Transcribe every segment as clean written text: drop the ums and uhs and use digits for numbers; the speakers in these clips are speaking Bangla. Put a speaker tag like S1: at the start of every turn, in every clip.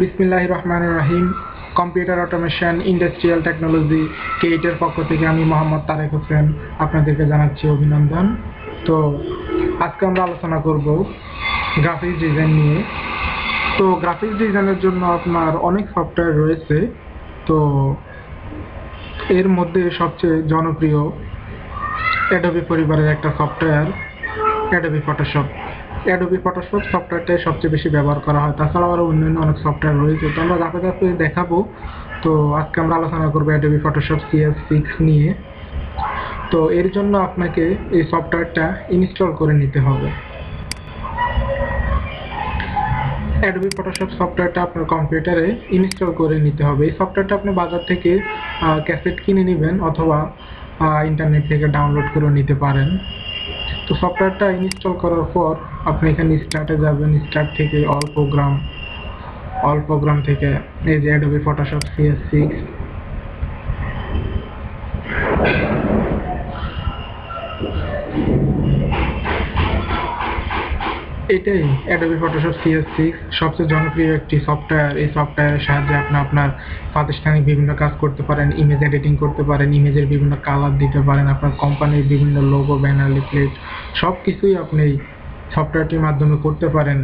S1: বিসমিল্লাহির রহমানির রহিম। কম্পিউটার অটোমেশন ইন্ডাস্ট্রিয়াল টেকনোলজি কেইটের পক্ষ থেকে আমি মোহাম্মদ তারেক হোসেন আপনাদেরকে জানাচ্ছি অভিনন্দন। তো আজকে আমরা আলোচনা করব গ্রাফিক্স ডিজাইন নিয়ে। তো গ্রাফিক্স ডিজাইনের জন্য আপনার অনেক সফটওয়্যার রয়েছে। তো এর মধ্যে সবচেয়ে জনপ্রিয় অ্যাডোবি পরিবারের একটা software Adobe Photoshop. Adobe Photoshop সফটওয়্যারটাই সবচেয়ে বেশি ব্যবহার করা হয়। তাছাড়াও আরও অন্যান্য অনেক সফটওয়্যার রয়েছে, তো আমরা ধাপে ধাপে দেখাবো। তো আজকে আমরা আলোচনা করবো অ্যাডোবি ফটোশপ CS6 নিয়ে। তো এর জন্য আপনাকে এই সফটওয়্যারটা ইনস্টল করে নিতে হবে। অ্যাডোবি ফটোশপ সফটওয়্যারটা আপনার কম্পিউটারে ইনস্টল করে নিতে হবে। এই সফটওয়্যারটা আপনি বাজার থেকে ক্যাসেট কিনে নেবেন অথবা ইন্টারনেট থেকে ডাউনলোড করে নিতে পারেন। তো সফটওয়্যারটা ইনস্টল করার পর আপনি এখানে স্টার্টে যাবেন। স্টার্ট থেকে অল প্রোগ্রাম থেকে এই যে অ্যাডোবি ফটোশপ CS6, এটাই অ্যাডোবি ফটোশপ CS6 সবচেয়ে জনপ্রিয় একটি সফটওয়্যার। এই সফটওয়্যারের সাহায্যে আপনি আপনার প্রাতিষ্ঠানিক বিভিন্ন কাজ করতে পারেন, ইমেজ এডিটিং করতে পারেন, ইমেজের বিভিন্ন কালার দিতে পারেন, আপনার কোম্পানির বিভিন্ন লোগো, ব্যানার, লিফলেট সব কিছুই আপনি এই সফটওয়্যারটির মাধ্যমে করতে পারেন।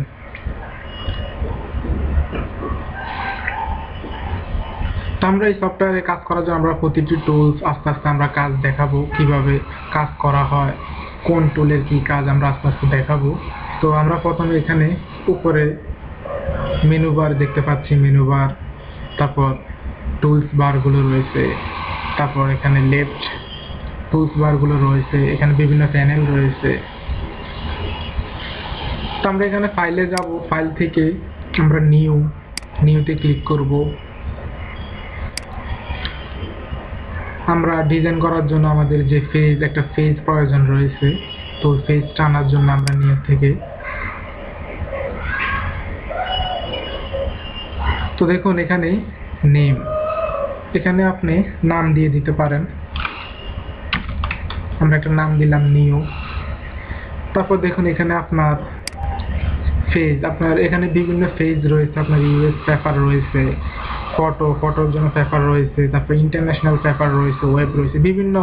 S1: তো আমরা এই সফটওয়্যারে কাজ করার জন্য আমরা প্রতিটি টুলস আস্তে আস্তে আমরা কাজ দেখাবো, কিভাবে কাজ করা হয়, কোন টুলের কি কাজ আমরা আস্তে আস্তে দেখাবো। তো আমরা প্রথমে এখানে উপরে মেনু বার দেখতে পাচ্ছি, মেনু বার, তারপর টুলস বারগুলো রয়েছে, তারপর এখানে লেফট টুলস বারগুলো রয়েছে, এখানে বিভিন্ন প্যানেল রয়েছে। তো আমরা এখানে ফাইলে যাব, ফাইল থেকে আমরা নিউতে ক্লিক করব। আমরা ডিজাইন করার জন্য আমাদের যে একটা ফেজ প্রয়োজন রয়েছে, তো ফেজটা আনার জন্য আমরা নিউ থেকে, তো দেখুন এখানে নেম, এখানে আপনি নাম দিয়ে দিতে পারেন। আমরা একটা নাম দিলাম নিউ। তারপর দেখুন এখানে আপনার ফেজ, আপনার এখানে বিভিন্ন ফেজ রয়েছে। আপনার ইউএস পেপার রয়েছে, ফটোর জন্য পেপার রয়েছে, তারপর ইন্টারন্যাশনাল পেপার রয়েছে, ওয়েব রয়েছে। বিভিন্ন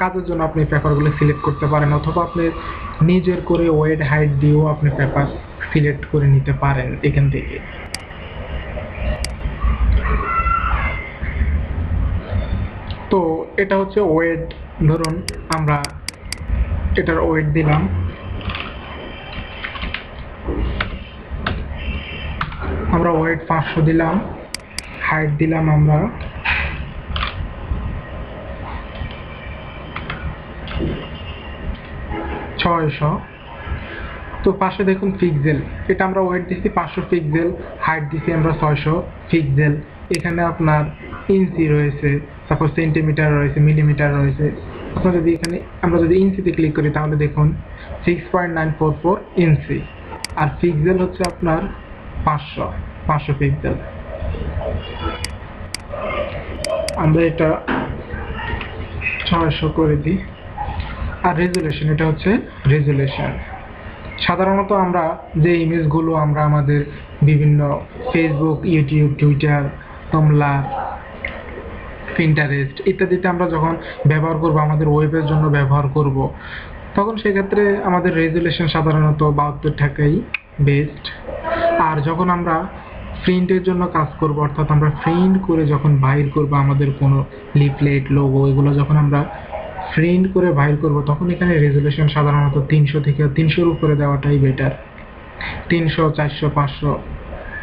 S1: কাজের জন্য আপনি পেপারগুলো সিলেক্ট করতে পারেন, অথবা আপনি নিজের করে ওয়েড হাইট দিয়েও আপনি পেপার সিলেক্ট করে নিতে পারেন এখান থেকে। তো এটা হচ্ছে ওয়েড, ধরুন আমরা এটার ওয়েড দিলাম, আমরা ওয়েড 500 দিলাম, হাইট দিলাম আমরা 600। তো পাশে দেখুন পিক্সেল, এটা আমরা ওয়েট দিচ্ছি 500 পিক্সেল, হাইট দিচ্ছি আমরা 600 পিক্সেল। এখানে আপনার ইঞ্চি রয়েছে, তারপর সেন্টিমিটার রয়েছে, মিলিমিটার রয়েছে। আপনার যদি এখানে আমরা যদি ইঞ্চিতে ক্লিক করি তাহলে দেখুন 6.944 ইঞ্চি, আর পিক্সেল হচ্ছে আপনার 500 পিক্সেল। আমরা এটা 600 করে দিই। আর রেজুলেশন, এটা হচ্ছে রেজুলেশন। সাধারণত আমরা যে ইমেজগুলো আমরা আমাদের বিভিন্ন ফেসবুক, ইউটিউব, টুইটার, টমলার, পিন্টারেস্ট ইত্যাদিতে আমরা যখন ব্যবহার করব, আমাদের ওয়েবের জন্য ব্যবহার করব, তখন সেক্ষেত্রে আমাদের রেজুলেশন সাধারণত 72 টাকাই বেস্ট। আর যখন আমরা প্রিন্টের জন্য কাজ করব, অর্থাৎ আমরা প্রিন্ট করে যখন বাইর করব আমাদের কোনো লিফলেট, লোগো, এগুলো যখন আমরা প্রিন্ট করে বাইর করব, তখন এখানে রেজুলেশন সাধারণত 300 থেকে 300-র উপরে দেওয়াটাই বেটার। 300, 400, 500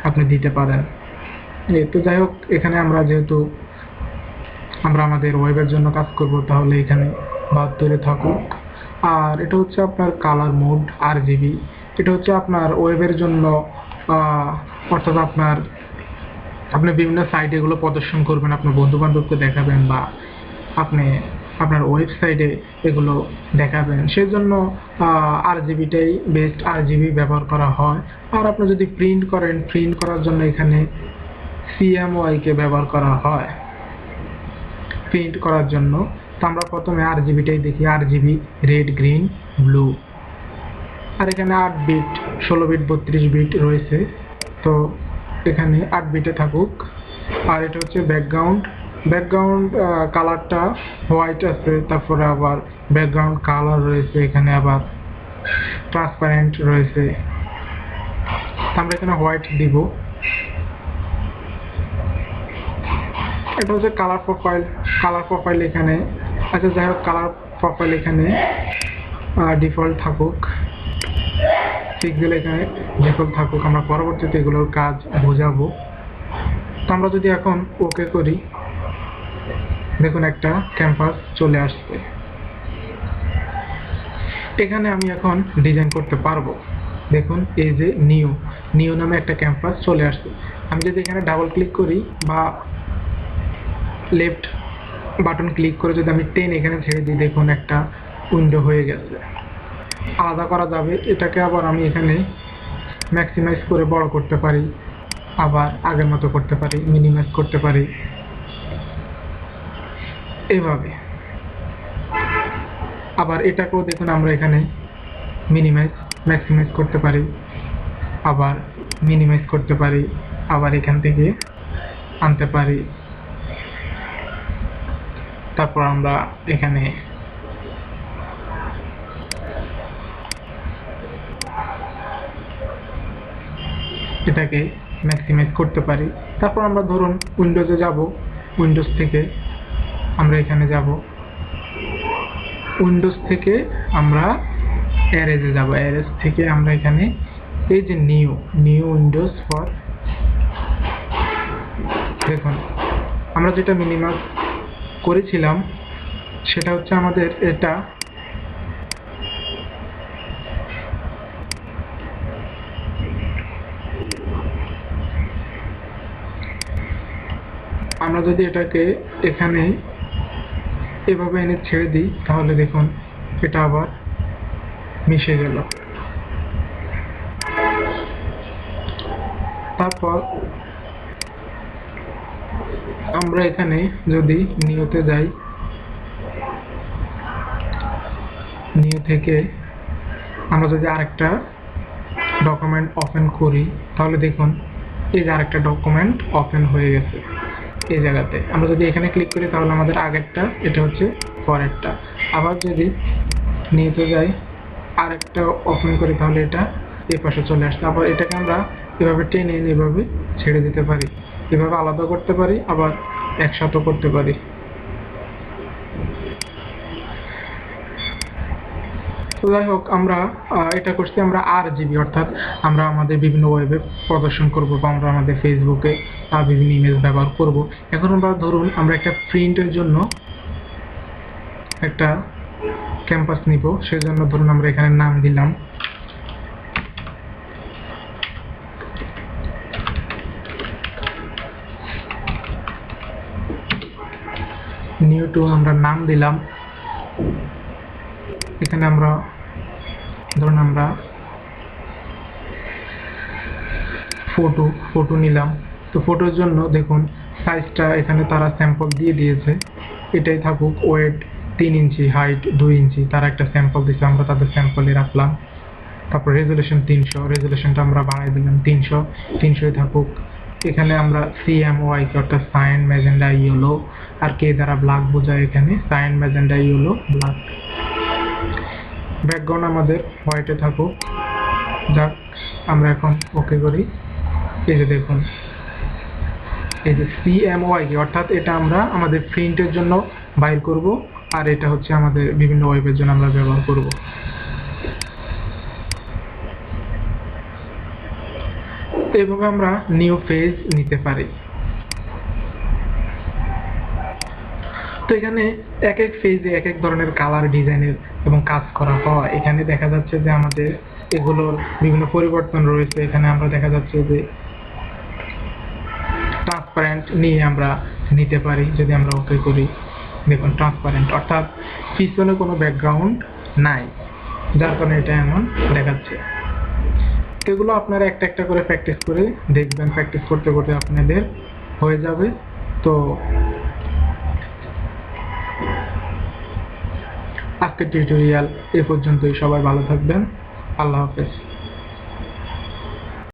S1: আপনি দিতে পারেন। তো যাই হোক, এখানে আমরা যেহেতু আমরা আমাদের ওয়েবের জন্য কাজ করব, তাহলে এখানে 72 থাকুক। আর এটা হচ্ছে আপনার কালার মোড RGB। এটা হচ্ছে আপনার ওয়েবের জন্য, অর্থাৎ আপনি বিভিন্ন সাইটে এগুলো প্রদর্শন করবেন, আপনার বন্ধু বান্ধবকে দেখাবেন, বা আপনি আপনার ওয়েবসাইটে এগুলো দেখাবেন, সেজন্য RGBটাই বেস্ট, RGB ব্যবহার করা হয়। আর আপনি যদি প্রিন্ট করেন, প্রিন্ট করার জন্য এখানে CMYK ব্যবহার করা হয় প্রিন্ট করার জন্য। তো আমরা প্রথমে RGBটাই দেখি, RGB রেড, গ্রিন, ব্লু। আর এখানে 8 বিট, 16 বিট, 32 বিট রয়েছে। তো এখানে 8 বিটে থাকুক। আর এটা হচ্ছে ব্যাকগ্রাউন্ড কালারটা হোয়াইট আছে, তারপরে আবার ব্যাকগ্রাউন্ড কালার রয়েছে, এখানে আবার ট্রান্সপারেন্ট রয়েছে। আমরা এখানে হোয়াইট দিব। এটা হচ্ছে কালার প্রোফাইল এখানে। আচ্ছা যাই হোক, কালার প্রোফাইল এখানে ডিফল্ট থাকুক, পিক্সেল এখানে ডিফল্ট থাকুক। আমরা পরবর্তীতে এগুলোর কাজ বোঝাবো। তো আমরা যদি এখন ওকে করি, দেখুন একটা ক্যাম্পাস চলে আসছে। এখানে আমি এখন ডিজাইন করতে পারবো। দেখুন এই যে নিউ নামে একটা ক্যাম্পাস চলে আসছে। আমি যদি এখানে ডাবল ক্লিক করি বা লেফট বাটন ক্লিক করে যদি আমি এখানে ছেড়ে দিই, দেখুন একটা উইন্ডো হয়ে গেছে। আলাদা করা যাবে। এটাকে আবার আমি এখানে ম্যাক্সিমাইজ করে বড় করতে পারি, আবার আগের মতো করতে পারি, মিনিমাইজ করতে পারি, এভাবে। আবার এটাকেও দেখুন আমরা এখানে ম্যাক্সিমাইজ করতে পারি, আবার মিনিমাইজ করতে পারি, আবার এখান থেকে আনতে পারি। তারপর আমরা এখানে এটাকে ম্যাক্সিমাইজ করতে পারি। তারপর আমরা ধরুন উইন্ডোজে যাব, উইন্ডোজ থেকে আমরা এখানে যাব, উইন্ডোজ থেকে আমরা অ্যারেজে যাব, অ্যারেজ থেকে আমরা এখানে এই যে নিউ উইন্ডোজ ফর, দেখুন আমরা যেটা মিনিমাইজ করেছিলাম সেটা হচ্ছে আমাদের এটা। আমরা যদি এটাকে এখানে এভাবে এনে ছেড়ে দিই, তাহলে দেখুন এটা আবার মিশে গেল। তারপর আমরা এখানে যদি নিউতে যাই, নিউ থেকে আমরা যদি আরেকটা ডকুমেন্ট ওপেন করি, তাহলে দেখুন এই যে আরেকটা ডকুমেন্ট ওপেন হয়ে গেছে এই জায়গাতে। আমরা যদি এখানে ক্লিক করি তাহলে আমাদের আগেরটা, এটা হচ্ছে পরেরটা। আবার যদি নিউতে যাই, আরেকটা ওপেন করি, তাহলে এটা এই পাশে চলে আসছে। আবার এটাকে আমরা এভাবে টেনে এভাবে ছেড়ে দিতে পারি, এভাবে আলাদা করতে পারি, আবার একসাথে করতে পারি। তো যাই হোক, আমরা এটা করছি আমরা RGB, অর্থাৎ আমরা আমাদের বিভিন্ন ওয়েবে প্রদর্শন করব বা আমরা আমাদের ফেসবুকে বিভিন্ন ইমেজ ব্যবহার করব। এখন আমরা ধরুন আমরা একটা প্রিন্টের জন্য একটা ক্যাম্পাস নিব, সেজন্য ধরুন আমরা এখানে নাম দিলাম নিউ টু, আমরা নাম দিলাম। এখানে আমরা ধরুন আমরা ফটো নিলাম। তো ফটোর জন্য দেখুন সাইজটা এখানে তারা স্যাম্পল দিয়ে দিয়েছে, এটাই থাকুক। ওয়েট 3 ইঞ্চি, হাইট 2 ইঞ্চি, তারা একটা স্যাম্পল দিয়েছে, আমরা তাদের স্যাম্পলে রাখলাম। তারপর রেজুলেশন 300, রেজুলেশনটা আমরা বাড়াই দিলাম 300 থাকুক। এখানে আমরা CMYK অর্থাৎ সায়ান ম্যাজেন্ডা ইয়েলো, আর কে দ্বারা ব্ল্যাক বোঝায়, এখানে cyan magenta yellow black. Background আমাদের হোয়াইটে থাকুক। যাক, আমরা এখন ওকে করি। এই যে দেখুন এই যে CMYK, অর্থাৎ এটা আমরা আমাদের প্রিন্টের জন্য বাইর করব, আর এটা হচ্ছে আমাদের বিভিন্ন ওয়েবের জন্য আমরা ব্যবহার করব। এইভাবে আমরা নিউ পেজ নিতে পারি। তো এখানে এক এক পেজে এক এক ধরনের কালার, ডিজাইনের এবং কাজ করা হয়। এখানে দেখা যাচ্ছে যে আমাদের এগুলোর বিভিন্ন পরিবর্তন রয়েছে। এখানে আমরা দেখা যাচ্ছে যে ট্রান্সপারেন্ট নিয়ে আমরা নিতে পারি যদি আমরা ওকে করি। দেখুন ট্রান্সপারেন্ট, অর্থাৎ পিছনে কোনো ব্যাকগ্রাউন্ড নাই, যার কারণে এটা এমন দেখাচ্ছে। এগুলো আপনারা একটা একটা করে প্র্যাকটিস করে দেখবেন, প্র্যাকটিস করতে করতে আপনাদের হয়ে যাবে। তো আজকের টিউটোরিয়াল এ পর্যন্তই। সবাই ভালো থাকবেন। আল্লাহ হাফেজ।